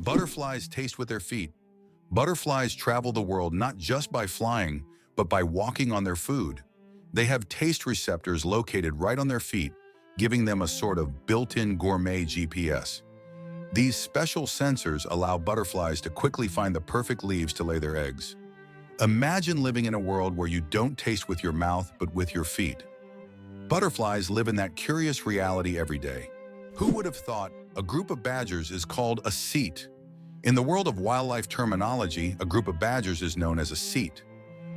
Butterflies taste with their feet. Butterflies travel the world not just by flying, but by walking on their food. They have taste receptors located right on their feet, giving them a sort of built-in gourmet GPS. These special sensors allow butterflies to quickly find the perfect leaves to lay their eggs. Imagine living in a world where you don't taste with your mouth, but with your feet. Butterflies live in that curious reality every day. Who would have thought a group of badgers is called a cete? In the world of wildlife terminology, a group of badgers is known as a cete.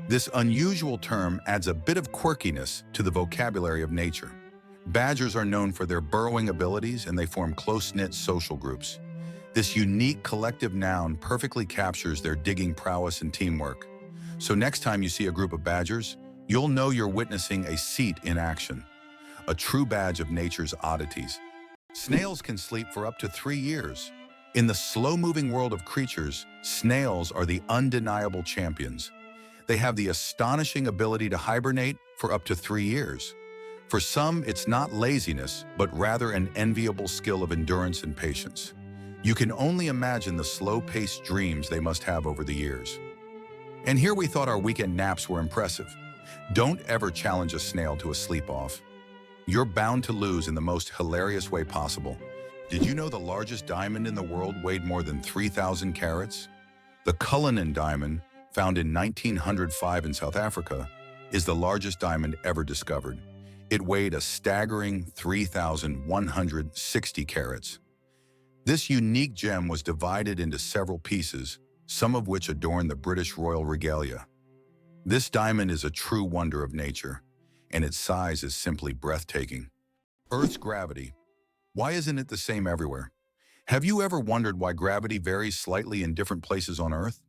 This unusual term adds a bit of quirkiness to the vocabulary of nature. Badgers are known for their burrowing abilities, and they form close-knit social groups. This unique collective noun perfectly captures their digging prowess and teamwork. So next time you see a group of badgers, you'll know you're witnessing a cete in action, a true badge of nature's oddities. Snails can sleep for up to 3 years. In the slow-moving world of creatures, snails are the undeniable champions. They have the astonishing ability to hibernate for up to 3 years. For some, it's not laziness, but rather an enviable skill of endurance and patience. You can only imagine the slow-paced dreams they must have over the years. And here we thought our weekend naps were impressive. Don't ever challenge a snail to a sleep-off. You're bound to lose in the most hilarious way possible. Did you know the largest diamond in the world weighed more than 3,000 carats? The Cullinan diamond, found in 1905 in South Africa, is the largest diamond ever discovered. It weighed a staggering 3,160 carats. This unique gem was divided into several pieces, some of which adorn the British royal regalia. This diamond is a true wonder of nature, and its size is simply breathtaking. Earth's gravity. Why isn't it the same everywhere? Have you ever wondered why gravity varies slightly in different places on Earth?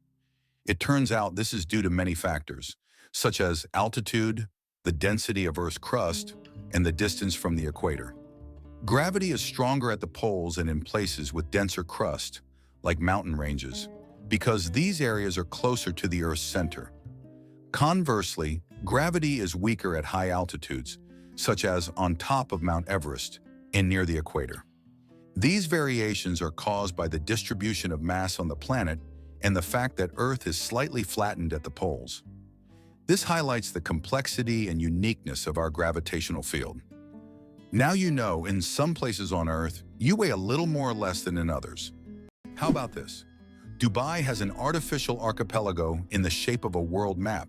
It turns out this is due to many factors, such as altitude, the density of Earth's crust, and the distance from the equator. Gravity is stronger at the poles and in places with denser crust, like mountain ranges, because these areas are closer to the Earth's center. Conversely, gravity is weaker at high altitudes, such as on top of Mount Everest and near the equator. These variations are caused by the distribution of mass on the planet and the fact that Earth is slightly flattened at the poles. This highlights the complexity and uniqueness of our gravitational field. Now you know, in some places on Earth, you weigh a little more or less than in others. How about this? Dubai has an artificial archipelago in the shape of a world map.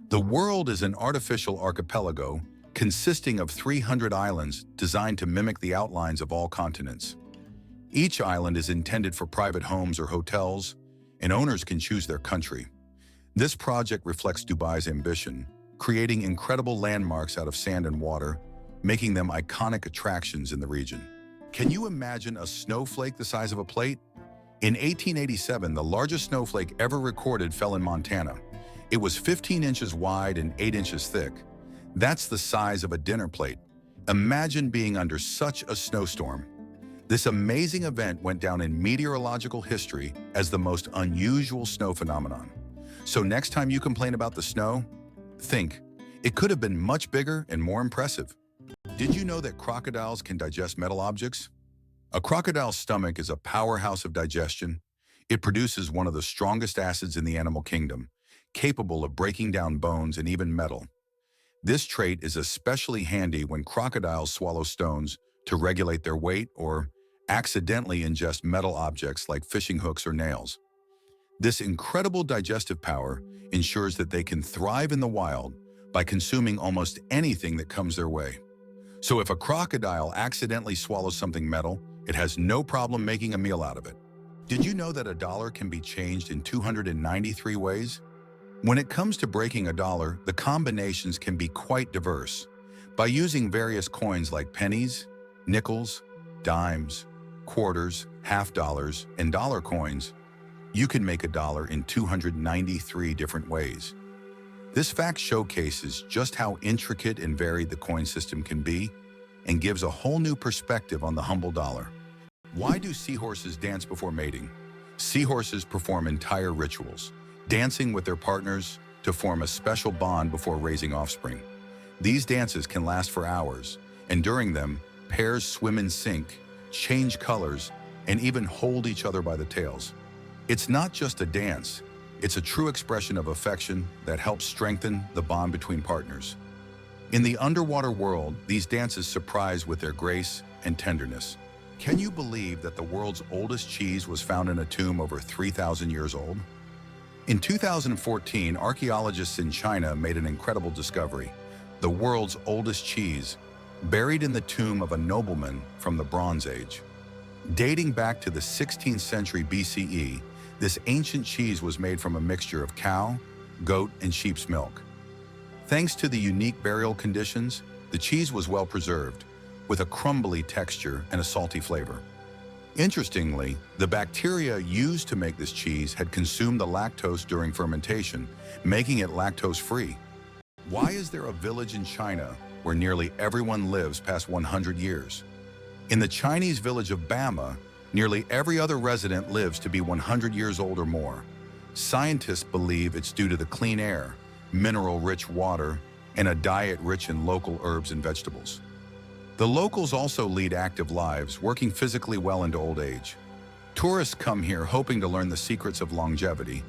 The world is an artificial archipelago consisting of 300 islands designed to mimic the outlines of all continents. Each island is intended for private homes or hotels, and owners can choose their country. This project reflects Dubai's ambition, creating incredible landmarks out of sand and water, making them iconic attractions in the region. Can you imagine a snowflake the size of a plate? In 1887, the largest snowflake ever recorded fell in Montana. It was 15 inches wide and 8 inches thick. That's the size of a dinner plate. Imagine being under such a snowstorm. This amazing event went down in meteorological history as the most unusual snow phenomenon. So next time you complain about the snow, think, it could have been much bigger and more impressive. Did you know that crocodiles can digest metal objects? A crocodile's stomach is a powerhouse of digestion. It produces one of the strongest acids in the animal kingdom, capable of breaking down bones and even metal. This trait is especially handy when crocodiles swallow stones to regulate their weight or accidentally ingest metal objects like fishing hooks or nails. This incredible digestive power ensures that they can thrive in the wild by consuming almost anything that comes their way. So if a crocodile accidentally swallows something metal, it has no problem making a meal out of it. Did you know that a dollar can be changed in 293 ways? When it comes to breaking a dollar, the combinations can be quite diverse. By using various coins like pennies, nickels, dimes, quarters, half dollars, and dollar coins, you can make a dollar in 293 different ways. This fact showcases just how intricate and varied the coin system can be and gives a whole new perspective on the humble dollar. Why do seahorses dance before mating? Seahorses perform entire rituals, dancing with their partners to form a special bond before raising offspring. These dances can last for hours, and during them, pairs swim in sync, change colors, and even hold each other by the tails. It's not just a dance, it's a true expression of affection that helps strengthen the bond between partners. In the underwater world, these dances surprise with their grace and tenderness. Can you believe that the world's oldest cheese was found in a tomb over 3,000 years old? In 2014, archaeologists in China made an incredible discovery: the world's oldest cheese, buried in the tomb of a nobleman from the Bronze Age. Dating back to the 16th century BCE, this ancient cheese was made from a mixture of cow, goat, and sheep's milk. Thanks to the unique burial conditions, the cheese was well preserved, with a crumbly texture and a salty flavor. Interestingly, the bacteria used to make this cheese had consumed the lactose during fermentation, making it lactose-free. Why is there a village in China where nearly everyone lives past 100 years? In the Chinese village of Bama, nearly every other resident lives to be 100 years old or more. Scientists believe it's due to the clean air, mineral-rich water, and a diet rich in local herbs and vegetables. The locals also lead active lives, working physically well into old age. Tourists come here hoping to learn the secrets of longevity,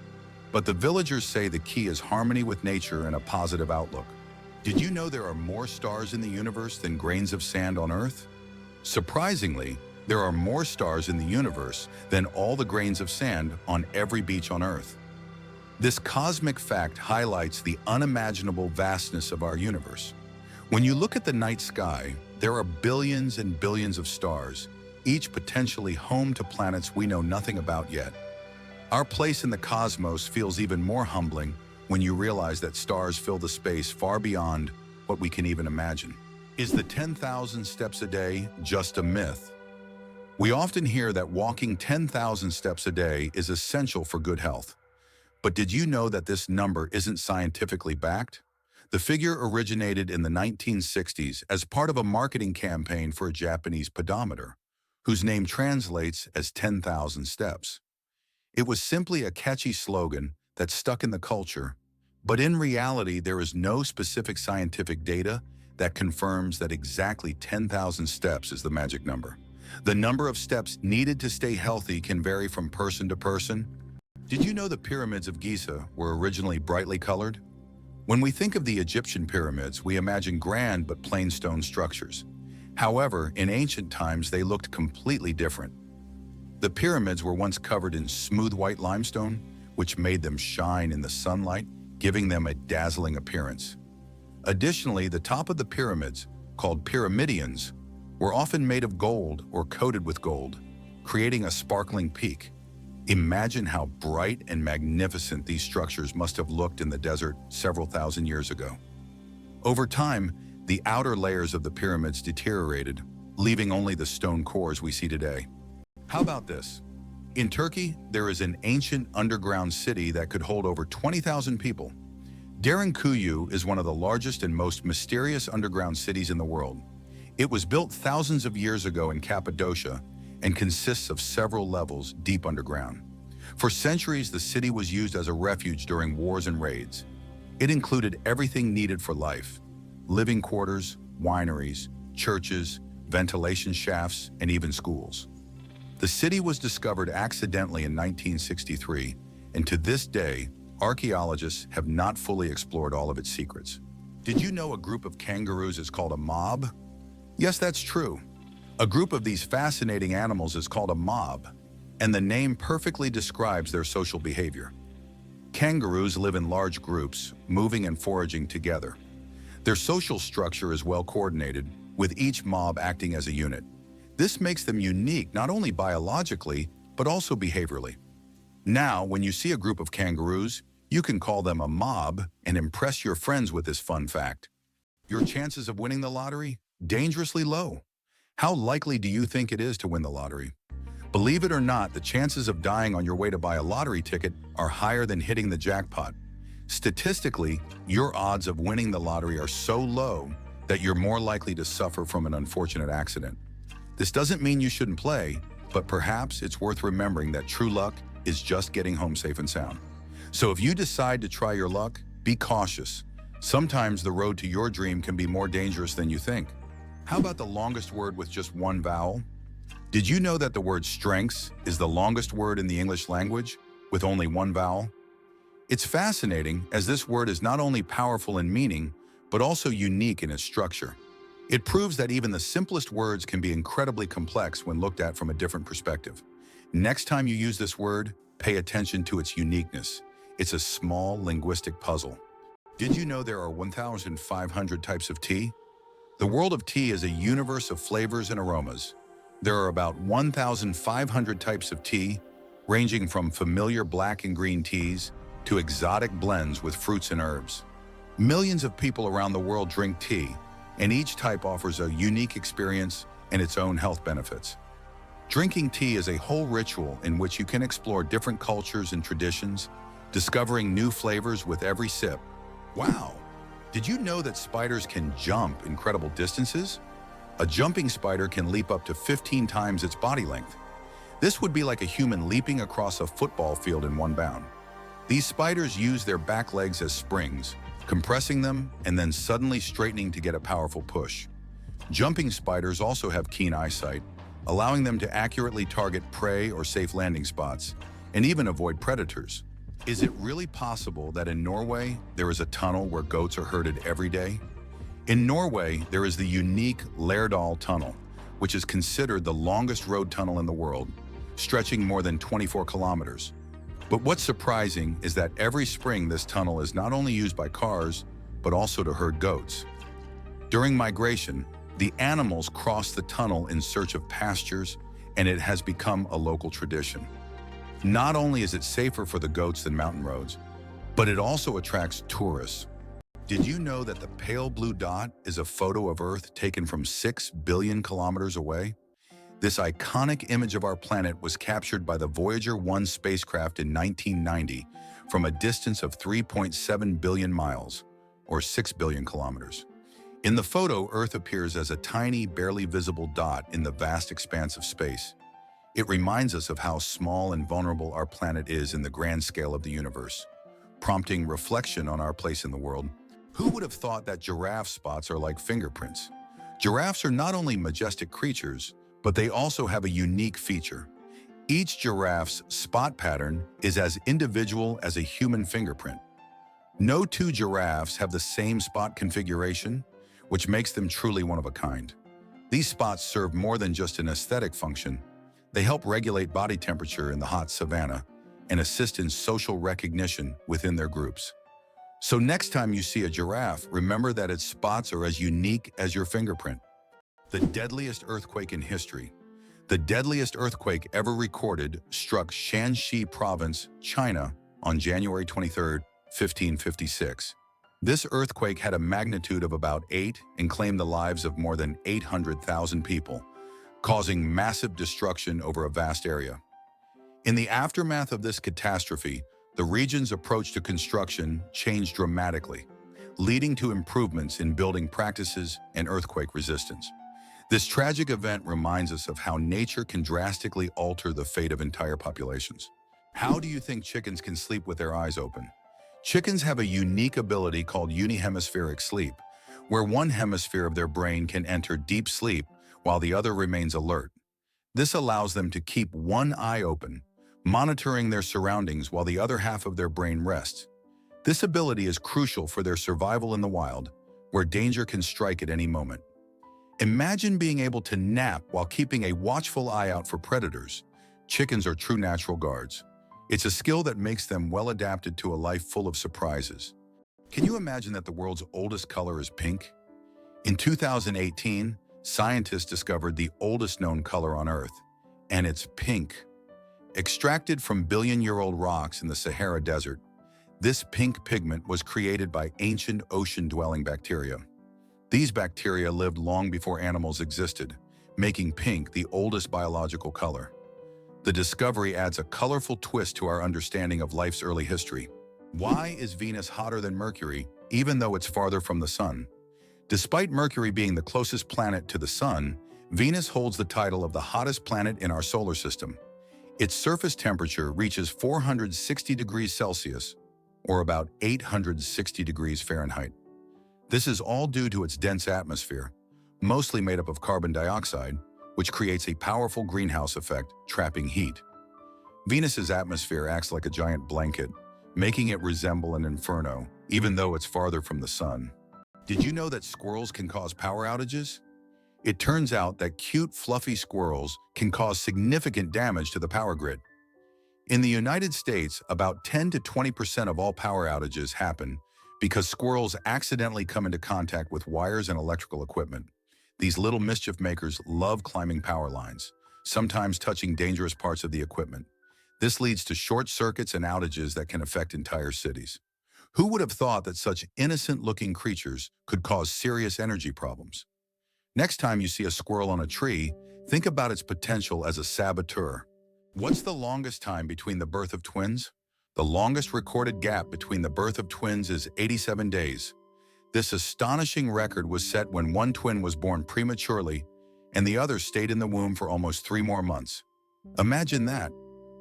but the villagers say the key is harmony with nature and a positive outlook. Did you know there are more stars in the universe than grains of sand on Earth? Surprisingly, there are more stars in the universe than all the grains of sand on every beach on Earth. This cosmic fact highlights the unimaginable vastness of our universe. When you look at the night sky, there are billions and billions of stars, each potentially home to planets we know nothing about yet. Our place in the cosmos feels even more humbling when you realize that stars fill the space far beyond what we can even imagine. Is the 10,000 steps a day just a myth? We often hear that walking 10,000 steps a day is essential for good health. But did you know that this number isn't scientifically backed? The figure originated in the 1960s as part of a marketing campaign for a Japanese pedometer, whose name translates as 10,000 steps. It was simply a catchy slogan that stuck in the culture, but in reality there is no specific scientific data that confirms that exactly 10,000 steps is the magic number. The number of steps needed to stay healthy can vary from person to person. Did you know the pyramids of Giza were originally brightly colored? When we think of the Egyptian pyramids, we imagine grand but plain stone structures. However, in ancient times, they looked completely different. The pyramids were once covered in smooth white limestone, which made them shine in the sunlight, giving them a dazzling appearance. Additionally, the top of the pyramids, called pyramidions, were often made of gold or coated with gold, creating a sparkling peak. Imagine how bright and magnificent these structures must have looked in the desert several thousand years ago. Over time, the outer layers of the pyramids deteriorated, leaving only the stone cores we see today. How about this? In Turkey, there is an ancient underground city that could hold over 20,000 people. Derinkuyu is one of the largest and most mysterious underground cities in the world. It was built thousands of years ago in Cappadocia and consists of several levels deep underground. For centuries, the city was used as a refuge during wars and raids. It included everything needed for life: living quarters, wineries, churches, ventilation shafts, and even schools. The city was discovered accidentally in 1963, and to this day, archaeologists have not fully explored all of its secrets. Did you know a group of kangaroos is called a mob? Yes, that's true. A group of these fascinating animals is called a mob, and the name perfectly describes their social behavior. Kangaroos live in large groups, moving and foraging together. Their social structure is well coordinated, with each mob acting as a unit. This makes them unique not only biologically, but also behaviorally. Now, when you see a group of kangaroos, you can call them a mob and impress your friends with this fun fact. Your chances of winning the lottery? Dangerously low. How likely do you think it is to win the lottery? Believe it or not, the chances of dying on your way to buy a lottery ticket are higher than hitting the jackpot. Statistically, your odds of winning the lottery are so low that you're more likely to suffer from an unfortunate accident. This doesn't mean you shouldn't play, but perhaps it's worth remembering that true luck is just getting home safe and sound. So if you decide to try your luck, be cautious. Sometimes the road to your dream can be more dangerous than you think. How about the longest word with just one vowel? Did you know that the word strengths is the longest word in the English language, with only one vowel? It's fascinating as this word is not only powerful in meaning, but also unique in its structure. It proves that even the simplest words can be incredibly complex when looked at from a different perspective. Next time you use this word, pay attention to its uniqueness. It's a small linguistic puzzle. Did you know there are 1,500 types of tea? The world of tea is a universe of flavors and aromas. There are about 1,500 types of tea, ranging from familiar black and green teas to exotic blends with fruits and herbs. Millions of people around the world drink tea, and each type offers a unique experience and its own health benefits. Drinking tea is a whole ritual in which you can explore different cultures and traditions, discovering new flavors with every sip. Wow! Did you know that spiders can jump incredible distances? A jumping spider can leap up to 15 times its body length. This would be like a human leaping across a football field in one bound. These spiders use their back legs as springs, compressing them and then suddenly straightening to get a powerful push. Jumping spiders also have keen eyesight, allowing them to accurately target prey or safe landing spots, and even avoid predators. Is it really possible that in Norway, there is a tunnel where goats are herded every day? In Norway, there is the unique Lærdal Tunnel, which is considered the longest road tunnel in the world, stretching more than 24 kilometers. But what's surprising is that every spring this tunnel is not only used by cars, but also to herd goats. During migration, the animals cross the tunnel in search of pastures, and it has become a local tradition. Not only is it safer for the goats than mountain roads, but it also attracts tourists. Did you know that the pale blue dot is a photo of Earth taken from 6 billion kilometers away? This iconic image of our planet was captured by the Voyager 1 spacecraft in 1990 from a distance of 3.7 billion miles, or 6 billion kilometers. In the photo, Earth appears as a tiny, barely visible dot in the vast expanse of space. It reminds us of how small and vulnerable our planet is in the grand scale of the universe, prompting reflection on our place in the world. Who would have thought that giraffe spots are like fingerprints? Giraffes are not only majestic creatures, but they also have a unique feature. Each giraffe's spot pattern is as individual as a human fingerprint. No two giraffes have the same spot configuration, which makes them truly one of a kind. These spots serve more than just an aesthetic function. They help regulate body temperature in the hot savanna and assist in social recognition within their groups. So next time you see a giraffe, remember that its spots are as unique as your fingerprint. The deadliest earthquake in history. The deadliest earthquake ever recorded struck Shanxi Province, China, on January 23, 1556. This earthquake had a magnitude of about 8 and claimed the lives of more than 800,000 people, causing massive destruction over a vast area. In the aftermath of this catastrophe, the region's approach to construction changed dramatically, leading to improvements in building practices and earthquake resistance. This tragic event reminds us of how nature can drastically alter the fate of entire populations. How do you think chickens can sleep with their eyes open? Chickens have a unique ability called unihemispheric sleep, where one hemisphere of their brain can enter deep sleep while the other remains alert. This allows them to keep one eye open, monitoring their surroundings while the other half of their brain rests. This ability is crucial for their survival in the wild, where danger can strike at any moment. Imagine being able to nap while keeping a watchful eye out for predators. Chickens are true natural guards. It's a skill that makes them well adapted to a life full of surprises. Can you imagine that the world's oldest color is pink? In 2018, scientists discovered the oldest known color on Earth, and it's pink. Extracted from billion-year-old rocks in the Sahara Desert, this pink pigment was created by ancient ocean-dwelling bacteria. These bacteria lived long before animals existed, making pink the oldest biological color. The discovery adds a colorful twist to our understanding of life's early history. Why is Venus hotter than Mercury, even though it's farther from the Sun? Despite Mercury being the closest planet to the Sun, Venus holds the title of the hottest planet in our solar system. Its surface temperature reaches 460 degrees Celsius, or about 860 degrees Fahrenheit. This is all due to its dense atmosphere, mostly made up of carbon dioxide, which creates a powerful greenhouse effect, trapping heat. Venus's atmosphere acts like a giant blanket, making it resemble an inferno, even though it's farther from the sun. Did you know that squirrels can cause power outages? It turns out that cute, fluffy squirrels can cause significant damage to the power grid. In the United States, about 10 to 20% of all power outages happen because squirrels accidentally come into contact with wires and electrical equipment. These little mischief makers love climbing power lines, sometimes touching dangerous parts of the equipment. This leads to short circuits and outages that can affect entire cities. Who would have thought that such innocent-looking creatures could cause serious energy problems? Next time you see a squirrel on a tree, think about its potential as a saboteur. What's the longest time between the birth of twins? The longest recorded gap between the birth of twins is 87 days. This astonishing record was set when one twin was born prematurely and the other stayed in the womb for almost 3 more months. Imagine that.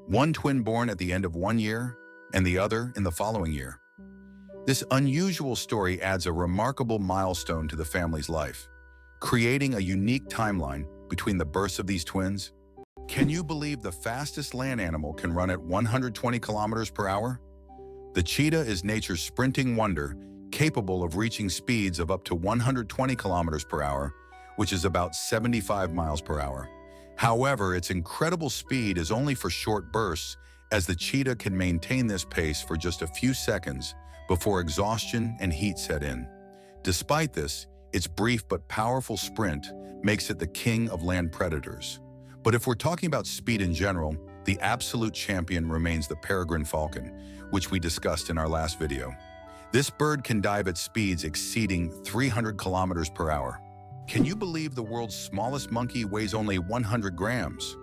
One twin born at the end of 1 year and the other in the following year. This unusual story adds a remarkable milestone to the family's life, creating a unique timeline between the births of these twins. Can you believe the fastest land animal can run at 120 kilometers per hour? The cheetah is nature's sprinting wonder, capable of reaching speeds of up to 120 kilometers per hour, which is about 75 miles per hour. However, its incredible speed is only for short bursts, as the cheetah can maintain this pace for just a few seconds before exhaustion and heat set in. Despite this, its brief but powerful sprint makes it the king of land predators. But if we're talking about speed in general, the absolute champion remains the peregrine falcon, which we discussed in our last video. This bird can dive at speeds exceeding 300 kilometers per hour. Can you believe the world's smallest monkey weighs only 100 grams?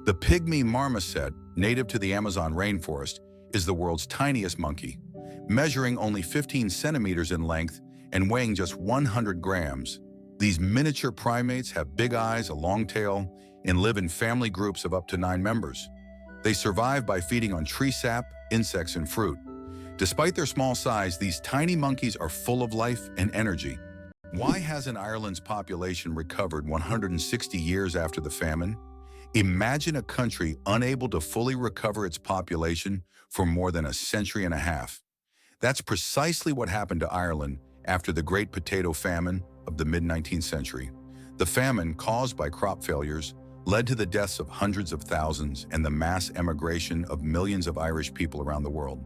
The pygmy marmoset, native to the Amazon rainforest, is the world's tiniest monkey, measuring only 15 centimeters in length and weighing just 100 grams. These miniature primates have big eyes, a long tail, and live in family groups of up to 9 members. They survive by feeding on tree sap, insects, and fruit. Despite their small size, these tiny monkeys are full of life and energy. Why hasn't Ireland's population recovered 160 years after the famine? Imagine a country unable to fully recover its population for more than a century and a half. That's precisely what happened to Ireland after the Great Potato Famine of the mid-19th century. The famine, caused by crop failures, led to the deaths of hundreds of thousands and the mass emigration of millions of Irish people around the world.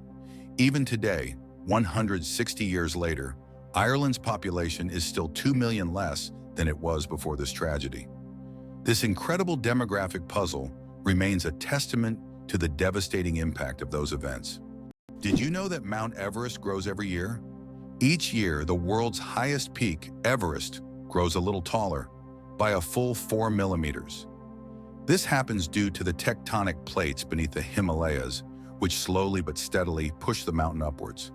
Even today, 160 years later, Ireland's population is still 2 million less than it was before this tragedy. This incredible demographic puzzle remains a testament to the devastating impact of those events. Did you know that Mount Everest grows every year? Each year, the world's highest peak, Everest, grows a little taller, by a full 4 millimeters. This happens due to the tectonic plates beneath the Himalayas, which slowly but steadily push the mountain upwards.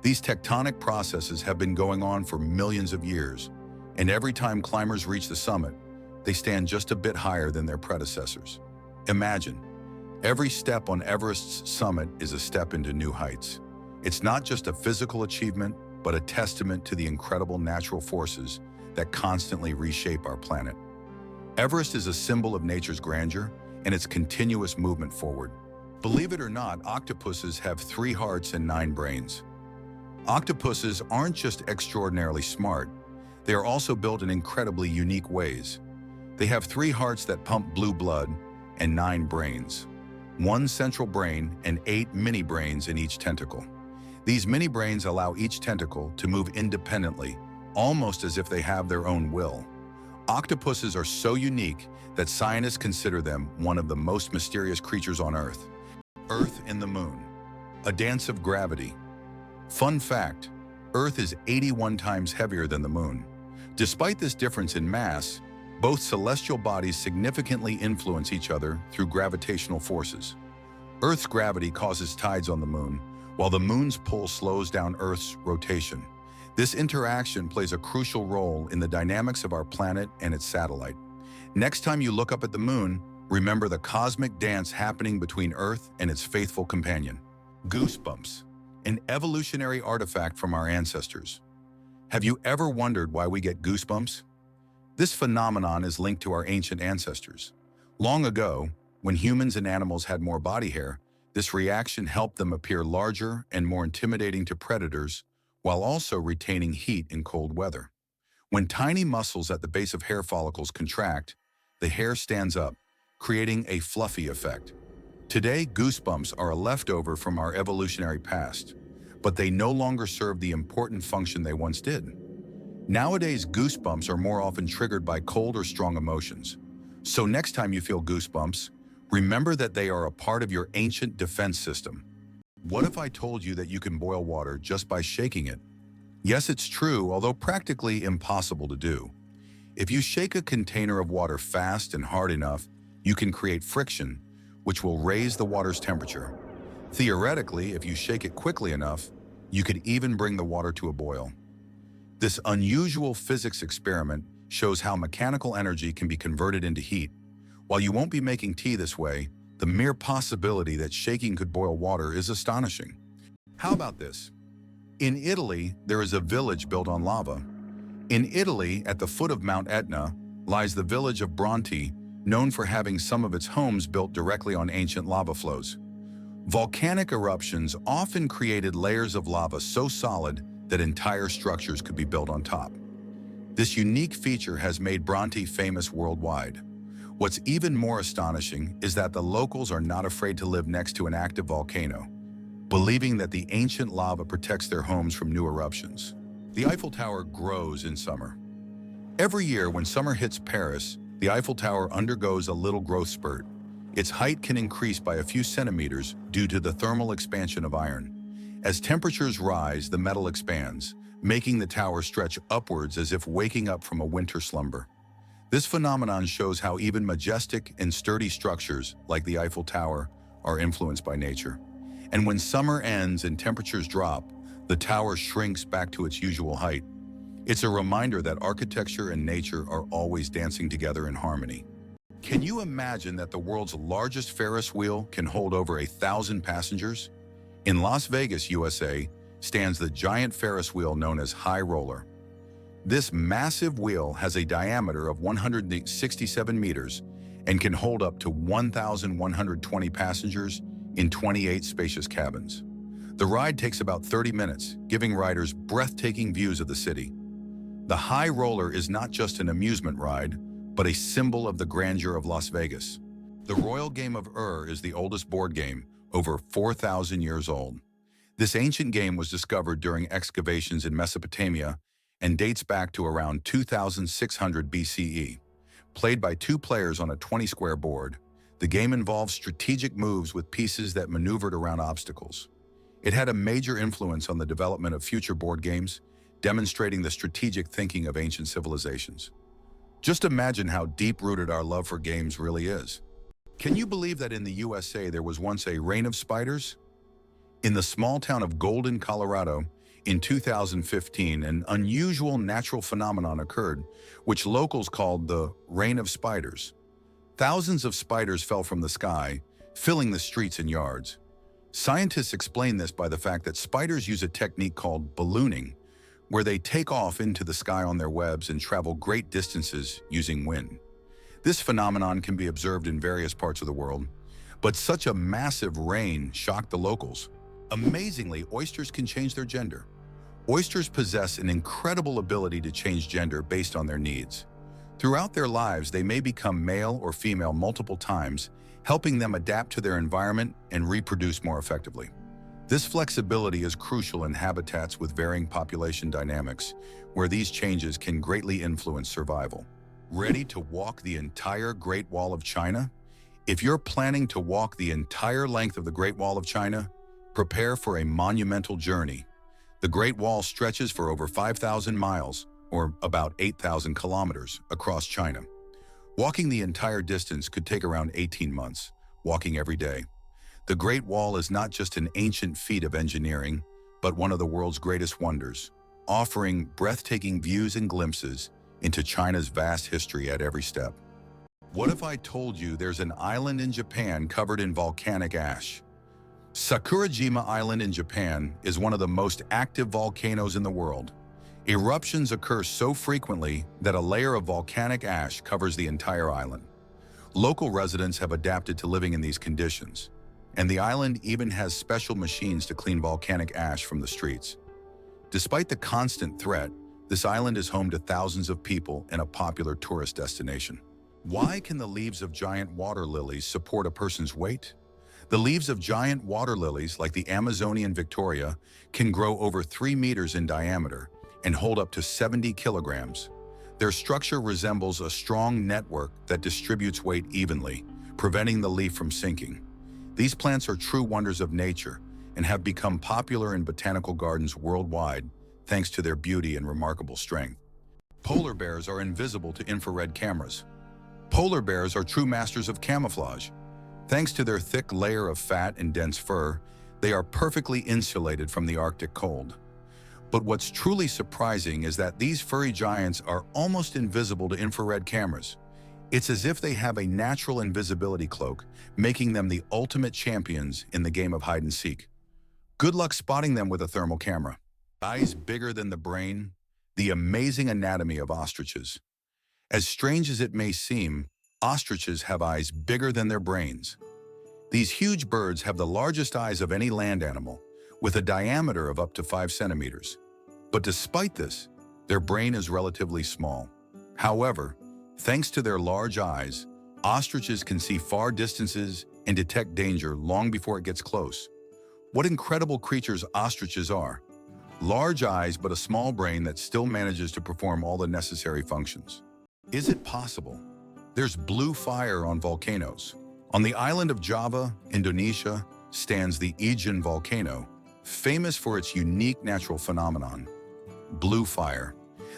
These tectonic processes have been going on for millions of years, and every time climbers reach the summit, they stand just a bit higher than their predecessors. Imagine, every step on Everest's summit is a step into new heights. It's not just a physical achievement, but a testament to the incredible natural forces that constantly reshape our planet. Everest is a symbol of nature's grandeur and its continuous movement forward. Believe it or not, octopuses have 3 hearts and 9 brains. Octopuses aren't just extraordinarily smart, they are also built in incredibly unique ways. They have 3 hearts that pump blue blood and 9 brains. 1 central brain and 8 mini brains in each tentacle. These mini brains allow each tentacle to move independently, almost as if they have their own will. Octopuses are so unique that scientists consider them one of the most mysterious creatures on Earth. Earth and the Moon, a dance of gravity. Fun fact, Earth is 81 times heavier than the Moon. Despite this difference in mass, both celestial bodies significantly influence each other through gravitational forces. Earth's gravity causes tides on the Moon, while the Moon's pull slows down Earth's rotation. This interaction plays a crucial role in the dynamics of our planet and its satellite. Next time you look up at the Moon, remember the cosmic dance happening between Earth and its faithful companion. Goosebumps, an evolutionary artifact from our ancestors. Have you ever wondered why we get goosebumps? This phenomenon is linked to our ancient ancestors. Long ago, when humans and animals had more body hair, this reaction helped them appear larger and more intimidating to predators, while also retaining heat in cold weather. When tiny muscles at the base of hair follicles contract, the hair stands up, creating a fluffy effect. Today, goosebumps are a leftover from our evolutionary past, but they no longer serve the important function they once did. Nowadays, goosebumps are more often triggered by cold or strong emotions. So next time you feel goosebumps, remember that they are a part of your ancient defense system. What if I told you that you can boil water just by shaking it? Yes, it's true, although practically impossible to do. If you shake a container of water fast and hard enough, you can create friction, which will raise the water's temperature. Theoretically, if you shake it quickly enough, you could even bring the water to a boil. This unusual physics experiment shows how mechanical energy can be converted into heat. While you won't be making tea this way, the mere possibility that shaking could boil water is astonishing. How about this? In Italy, there is a village built on lava. In Italy, at the foot of Mount Etna, lies the village of Bronte, known for having some of its homes built directly on ancient lava flows. Volcanic eruptions often created layers of lava so solid that entire structures could be built on top. This unique feature has made Bronte famous worldwide. What's even more astonishing is that the locals are not afraid to live next to an active volcano, believing that the ancient lava protects their homes from new eruptions. The Eiffel Tower grows in summer. Every year when summer hits Paris, the Eiffel Tower undergoes a little growth spurt. Its height can increase by a few centimeters due to the thermal expansion of iron. As temperatures rise, the metal expands, making the tower stretch upwards as if waking up from a winter slumber. This phenomenon shows how even majestic and sturdy structures, like the Eiffel Tower, are influenced by nature. And when summer ends and temperatures drop, the tower shrinks back to its usual height. It's a reminder that architecture and nature are always dancing together in harmony. Can you imagine that the world's largest Ferris wheel can hold over 1,000 passengers? In Las Vegas, USA, stands the giant Ferris wheel known as High Roller. This massive wheel has a diameter of 167 meters and can hold up to 1,120 passengers in 28 spacious cabins. The ride takes about 30 minutes, giving riders breathtaking views of the city. The High Roller is not just an amusement ride, but a symbol of the grandeur of Las Vegas. The royal game of is the oldest board game, over 4,000 years old. This ancient game was discovered during excavations in Mesopotamia and dates back to around 2600 BCE. Played by two players on a 20-square board, the game involved strategic moves with pieces that maneuvered around obstacles. It had a major influence on the development of future board games, demonstrating the strategic thinking of ancient civilizations. Just imagine how deep-rooted our love for games really is. Can you believe that in the USA there was once a reign of spiders? In the small town of Golden, Colorado, in 2015, an unusual natural phenomenon occurred, which locals called the reign of spiders. Thousands of spiders fell from the sky, filling the streets and yards. Scientists explain this by the fact that spiders use a technique called ballooning, where they take off into the sky on their webs and travel great distances using wind. This phenomenon can be observed in various parts of the world, but such a massive rain shocked the locals. Amazingly, oysters can change their gender. Oysters possess an incredible ability to change gender based on their needs. Throughout their lives, they may become male or female multiple times, helping them adapt to their environment and reproduce more effectively. This flexibility is crucial in habitats with varying population dynamics, where these changes can greatly influence survival. Ready to walk the entire Great Wall of China? If you're planning to walk the entire length of the Great Wall of China, prepare for a monumental journey. The Great Wall stretches for over 5,000 miles, or about 8,000 kilometers, across China. Walking the entire distance could take around 18 months, walking every day. The Great Wall is not just an ancient feat of engineering, but one of the world's greatest wonders, offering breathtaking views and glimpses into China's vast history at every step. What if I told you there's an island in Japan covered in volcanic ash? Sakurajima Island in Japan is one of the most active volcanoes in the world. Eruptions occur so frequently that a layer of volcanic ash covers the entire island. Local residents have adapted to living in these conditions, and the island even has special machines to clean volcanic ash from the streets. Despite the constant threat, this island is home to thousands of people and a popular tourist destination. Why can the leaves of giant water lilies support a person's weight? The leaves of giant water lilies, like the Amazonian Victoria, can grow over 3 meters in diameter and hold up to 70 kilograms. Their structure resembles a strong network that distributes weight evenly, preventing the leaf from sinking. These plants are true wonders of nature and have become popular in botanical gardens worldwide thanks to their beauty and remarkable strength. Polar bears are invisible to infrared cameras. Polar bears are true masters of camouflage. Thanks to their thick layer of fat and dense fur, they are perfectly insulated from the Arctic cold. But what's truly surprising is that these furry giants are almost invisible to infrared cameras. It's as if they have a natural invisibility cloak, making them the ultimate champions in the game of hide and seek. Good luck spotting them with a thermal camera. Eyes bigger than the brain, the amazing anatomy of ostriches. As strange as it may seem, ostriches have eyes bigger than their brains. These huge birds have the largest eyes of any land animal, with a diameter of up to 5 centimeters. But despite this, their brain is relatively small. However, thanks to their large eyes, ostriches can see far distances and detect danger long before it gets close. What incredible creatures ostriches are! Large eyes, but a small brain that still manages to perform all the necessary functions. Is it possible? There's blue fire on volcanoes. On the island of Java, Indonesia, stands the Aegean volcano, famous for its unique natural phenomenon, blue fire.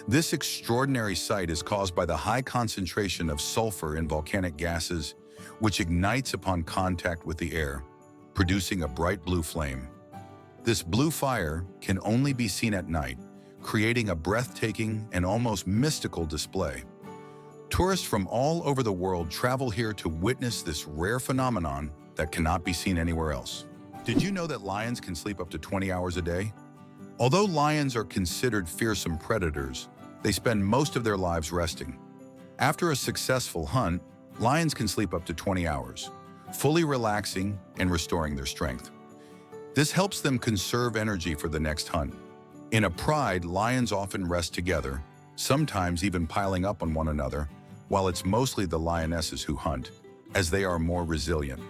This extraordinary sight is caused by the high concentration of sulfur in volcanic gases, which ignites upon contact with the air, producing a bright blue flame. This blue fire can only be seen at night, creating a breathtaking and almost mystical display. Tourists from all over the world travel here to witness this rare phenomenon that cannot be seen anywhere else. Did you know that lions can sleep up to 20 hours a day? Although lions are considered fearsome predators, they spend most of their lives resting. After a successful hunt, lions can sleep up to 20 hours, fully relaxing and restoring their strength. This helps them conserve energy for the next hunt. In a pride, lions often rest together, sometimes even piling up on one another, while it's mostly the lionesses who hunt, as they are more resilient.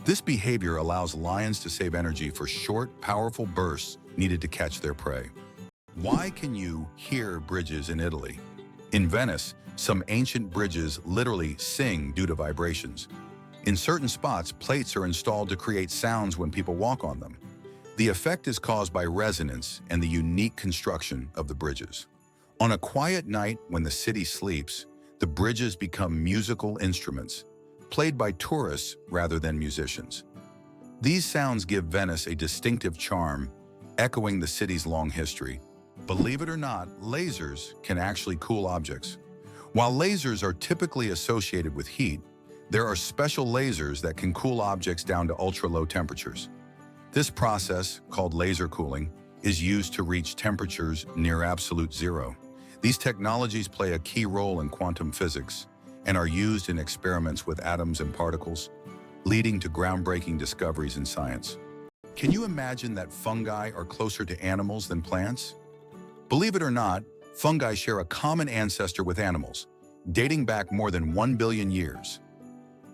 This behavior allows lions to save energy for short, powerful bursts needed to catch their prey. Why can you hear bridges in Italy? In Venice, some ancient bridges literally sing due to vibrations. In certain spots, plates are installed to create sounds when people walk on them. The effect is caused by resonance and the unique construction of the bridges. On a quiet night when the city sleeps, the bridges become musical instruments, played by tourists rather than musicians. These sounds give Venice a distinctive charm, echoing the city's long history. Believe it or not, lasers can actually cool objects. While lasers are typically associated with heat, there are special lasers that can cool objects down to ultra-low temperatures. This process, called laser cooling, is used to reach temperatures near absolute zero. These technologies play a key role in quantum physics and are used in experiments with atoms and particles, leading to groundbreaking discoveries in science. Can you imagine that fungi are closer to animals than plants? Believe it or not, fungi share a common ancestor with animals, dating back more than 1 billion years.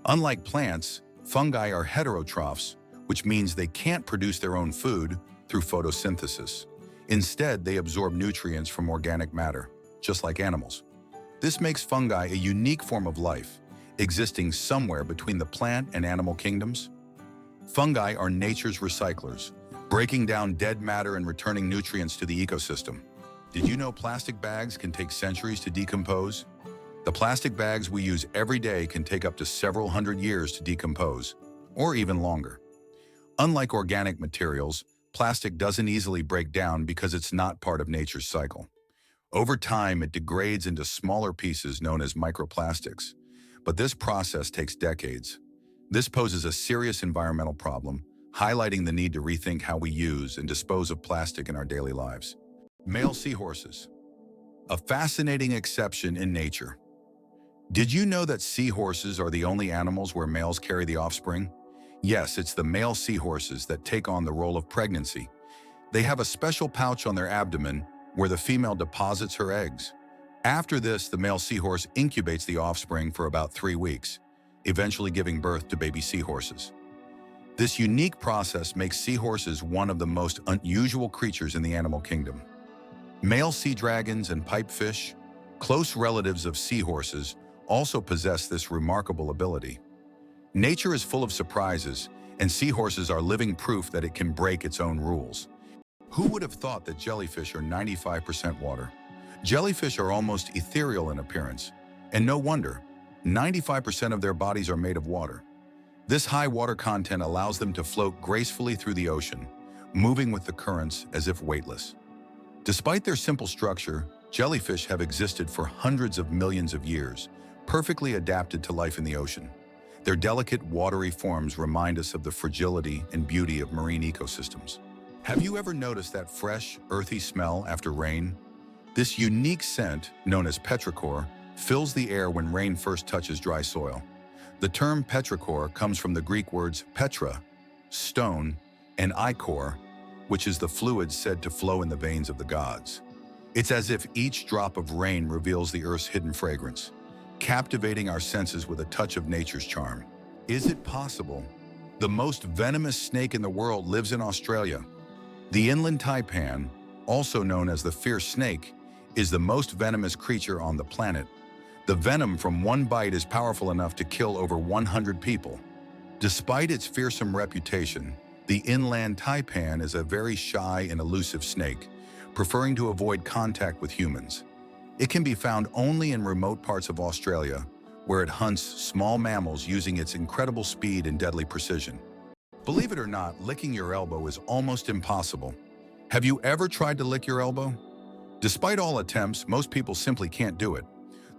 Unlike plants, fungi are heterotrophs, which means they can't produce their own food through photosynthesis. Instead, they absorb nutrients from organic matter, just like animals. This makes fungi a unique form of life, existing somewhere between the plant and animal kingdoms. Fungi are nature's recyclers, breaking down dead matter and returning nutrients to the ecosystem. Did you know plastic bags can take centuries to decompose? The plastic bags we use every day can take up to several hundred years to decompose, or even longer. Unlike organic materials, plastic doesn't easily break down because it's not part of nature's cycle. Over time, it degrades into smaller pieces known as microplastics, but this process takes decades. This poses a serious environmental problem, highlighting the need to rethink how we use and dispose of plastic in our daily lives. Male seahorses, a fascinating exception in nature. Did you know that seahorses are the only animals where males carry the offspring? Yes, it's the male seahorses that take on the role of pregnancy. They have a special pouch on their abdomen where the female deposits her eggs. After this, the male seahorse incubates the offspring for about 3 weeks, eventually giving birth to baby seahorses. This unique process makes seahorses one of the most unusual creatures in the animal kingdom. Male sea dragons and pipefish, close relatives of seahorses, also possess this remarkable ability. Nature is full of surprises, and seahorses are living proof that it can break its own rules. Who would have thought that jellyfish are 95% water? Jellyfish are almost ethereal in appearance, and no wonder, 95% of their bodies are made of water. This high water content allows them to float gracefully through the ocean, moving with the currents as if weightless. Despite their simple structure, jellyfish have existed for hundreds of millions of years, perfectly adapted to life in the ocean. Their delicate, watery forms remind us of the fragility and beauty of marine ecosystems. Have you ever noticed that fresh, earthy smell after rain? This unique scent, known as petrichor, fills the air when rain first touches dry soil. The term petrichor comes from the Greek words petra, stone, and ichor, which is the fluid said to flow in the veins of the gods. It's as if each drop of rain reveals the earth's hidden fragrance, captivating our senses with a touch of nature's charm. Is it possible? The most venomous snake in the world lives in Australia. The inland taipan, also known as the fierce snake, is the most venomous creature on the planet. The venom from one bite is powerful enough to kill over 100 people. Despite its fearsome reputation, the inland taipan is a very shy and elusive snake, preferring to avoid contact with humans. It can be found only in remote parts of Australia, where it hunts small mammals using its incredible speed and deadly precision. Believe it or not, licking your elbow is almost impossible. Have you ever tried to lick your elbow? Despite all attempts, most people simply can't do it.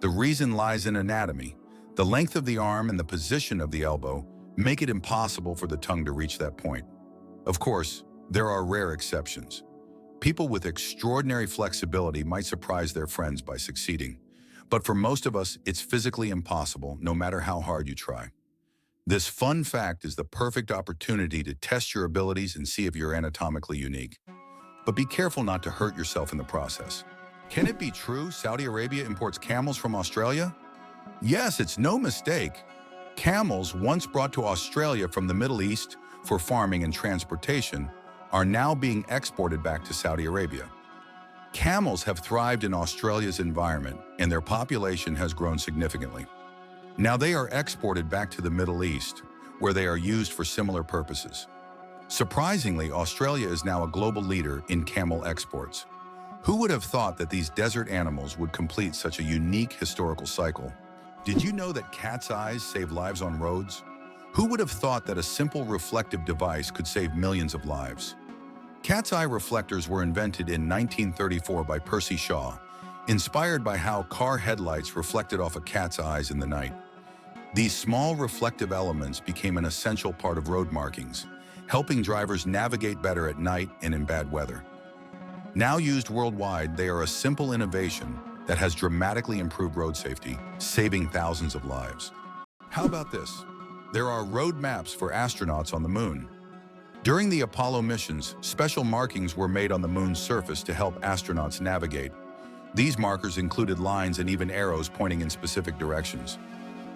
The reason lies in anatomy. The length of the arm and the position of the elbow make it impossible for the tongue to reach that point. Of course, there are rare exceptions. People with extraordinary flexibility might surprise their friends by succeeding. But for most of us, it's physically impossible, no matter how hard you try. This fun fact is the perfect opportunity to test your abilities and see if you're anatomically unique. But be careful not to hurt yourself in the process. Can it be true Saudi Arabia imports camels from Australia? Yes, it's no mistake. Camels, once brought to Australia from the Middle East for farming and transportation, are now being exported back to Saudi Arabia. Camels have thrived in Australia's environment, and their population has grown significantly. Now they are exported back to the Middle East, where they are used for similar purposes. Surprisingly, Australia is now a global leader in camel exports. Who would have thought that these desert animals would complete such a unique historical cycle? Did you know that cat's eyes save lives on roads? Who would have thought that a simple reflective device could save millions of lives? Cat's eye reflectors were invented in 1934 by Percy Shaw, inspired by how car headlights reflected off a cat's eyes in the night. These small reflective elements became an essential part of road markings, helping drivers navigate better at night and in bad weather. Now used worldwide, they are a simple innovation that has dramatically improved road safety, saving thousands of lives. How about this? There are road maps for astronauts on the moon. During the Apollo missions, special markings were made on the moon's surface to help astronauts navigate. These markers included lines and even arrows pointing in specific directions.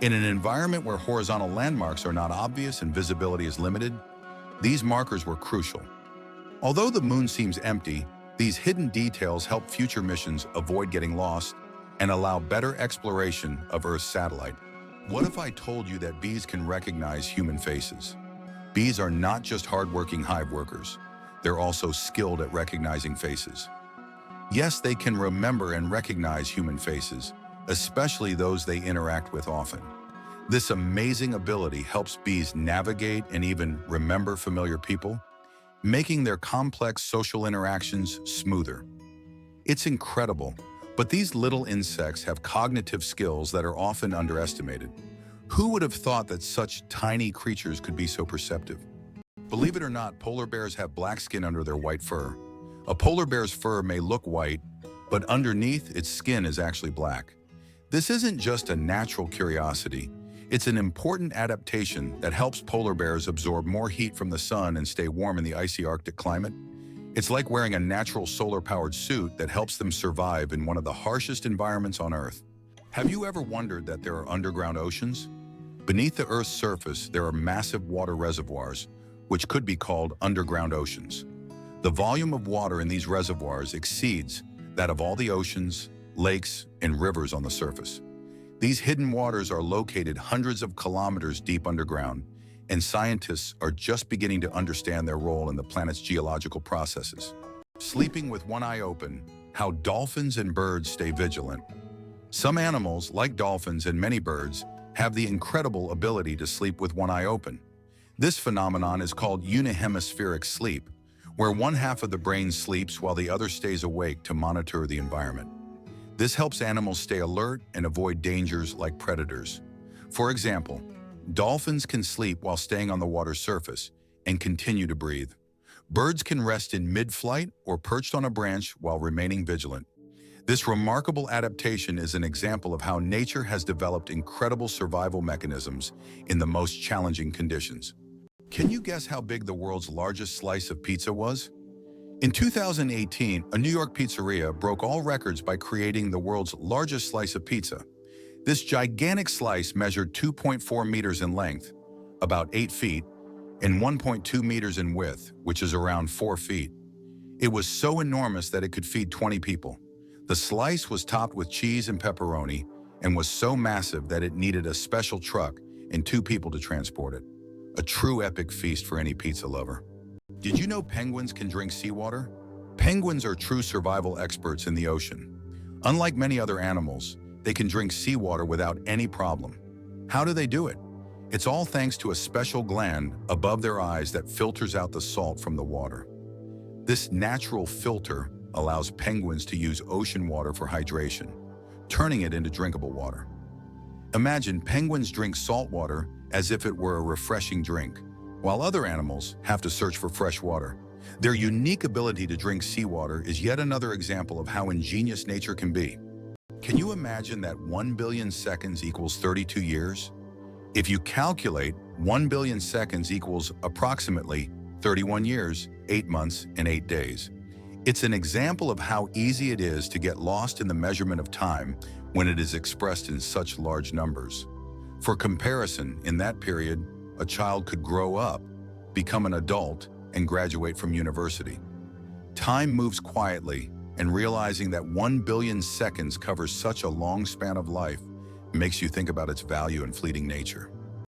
In an environment where horizontal landmarks are not obvious and visibility is limited, these markers were crucial. Although the moon seems empty, these hidden details help future missions avoid getting lost and allow better exploration of Earth's satellite. What if I told you that bees can recognize human faces? Bees are not just hardworking hive workers. They're also skilled at recognizing faces. Yes, they can remember and recognize human faces, especially those they interact with often. This amazing ability helps bees navigate and even remember familiar people, making their complex social interactions smoother. It's incredible, but these little insects have cognitive skills that are often underestimated. Who would have thought that such tiny creatures could be so perceptive? Believe it or not, polar bears have black skin under their white fur. A polar bear's fur may look white, but underneath its skin is actually black. This isn't just a natural curiosity. It's an important adaptation that helps polar bears absorb more heat from the sun and stay warm in the icy Arctic climate. It's like wearing a natural solar-powered suit that helps them survive in one of the harshest environments on Earth. Have you ever wondered that there are underground oceans? Beneath the Earth's surface, there are massive water reservoirs, which could be called underground oceans. The volume of water in these reservoirs exceeds that of all the oceans, lakes, and rivers on the surface. These hidden waters are located hundreds of kilometers deep underground, and scientists are just beginning to understand their role in the planet's geological processes. Sleeping with one eye open, how dolphins and birds stay vigilant. Some animals, like dolphins and many birds, have the incredible ability to sleep with one eye open. This phenomenon is called unihemispheric sleep, where one half of the brain sleeps while the other stays awake to monitor the environment. This helps animals stay alert and avoid dangers like predators. For example, dolphins can sleep while staying on the water's surface and continue to breathe. Birds can rest in mid-flight or perched on a branch while remaining vigilant. This remarkable adaptation is an example of how nature has developed incredible survival mechanisms in the most challenging conditions. Can you guess how big the world's largest slice of pizza was? In 2018, a New York pizzeria broke all records by creating the world's largest slice of pizza. This gigantic slice measured 2.4 meters in length, about 8 feet, and 1.2 meters in width, which is around 4 feet. It was so enormous that it could feed 20 people. The slice was topped with cheese and pepperoni and was so massive that it needed a special truck and 2 people to transport it. A true epic feast for any pizza lover. Did you know penguins can drink seawater? Penguins are true survival experts in the ocean. Unlike many other animals, they can drink seawater without any problem. How do they do it? It's all thanks to a special gland above their eyes that filters out the salt from the water. This natural filter allows penguins to use ocean water for hydration, turning it into drinkable water. Imagine penguins drink salt water as if it were a refreshing drink, while other animals have to search for fresh water. Their unique ability to drink seawater is yet another example of how ingenious nature can be. Can you imagine that 1 billion seconds equals 32 years? If you calculate, 1 billion seconds equals approximately 31 years, 8 months, and 8 days. It's an example of how easy it is to get lost in the measurement of time when it is expressed in such large numbers. For comparison, in that period, a child could grow up, become an adult, and graduate from university. Time moves quietly, and realizing that 1 billion seconds covers such a long span of life makes you think about its value in fleeting nature.